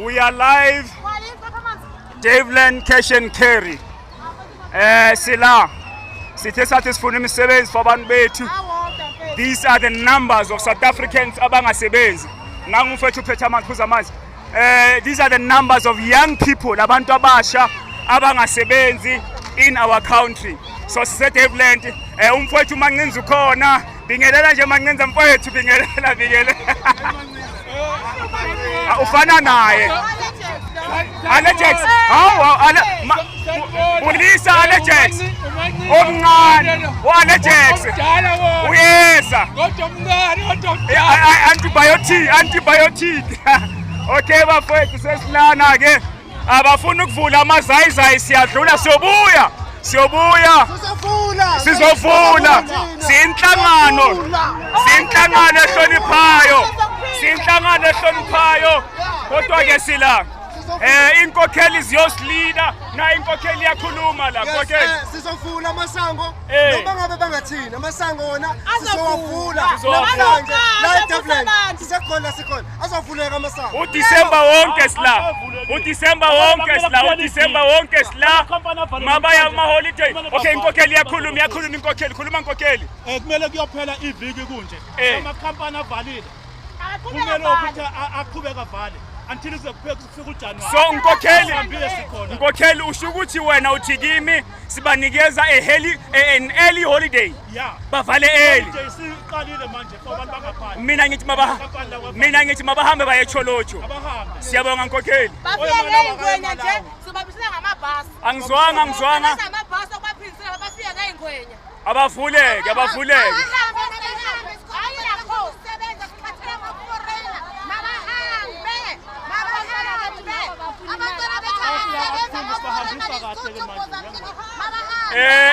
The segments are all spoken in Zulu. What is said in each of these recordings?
We are live. Daveland Cash and Carry. Sila. Sithe sathi sifuna imisebenzi for abantu bethu. These are the numbers of South Africans abangasebenzi. Ngangumfethu uphethe amaqhuzu amanzi. These are the numbers of young people, abantu abasha abangasebenzi in our country. So sise Daveland, umfethu Mancinza ukhona, bingelela nje Mancinza mfethu, bingelela. Ufana naye. Alejex. Ulisa Alejex. Omncane. Alejex. Uyeza. Antibiotic. Okay bafowethu sesilana ke. Abafuna ukuvula amazayizayi siyadlula siyobuyela sizovula sinhlangano ehloniphayo kodwa ke sila inkokheli ziyosilida na inkokheli yakhuluma la kokheli sizovula amasango noma ngabe bangathini amasango wona sizowavula namhlanje la eDaveland sisekhona azovuleka amasango uDisemba wonke sila maba ya holiday. Okay inkokheli yakhuluma inkokheli khuluma inkokheli kumele kuyophela iviki kunje amakhampani avalile kumele ukuthi aqhubeka vale until kufika uJanuary. So inkokheli usho ukuthi wena uthi kimi sibanikeza an early holiday. Yeah. Bavale early. Siqalile manje for abantu bangaphandle. Mina ngithi mabahambe baye eCholocho. Abahambe. Siyabonga inkokheli. Bafike ingwenya nje sobabisela ngamabhasi. Angizwanga. Amabhasi okwaphindisela bafika ngayingwenya. Abavuleke.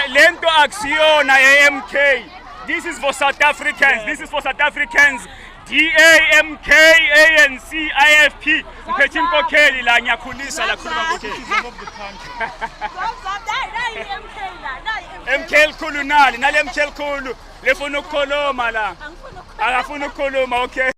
Lento aksiyona MK. This is for South Africans. DAMK ANC IFP. Mphethe inkokheli la ngiyakhulisa la khuluma inkokheli. MK likhulu nali MK likhulu lefuna ukukhuluma la. Akafuna ukukhuluma okay.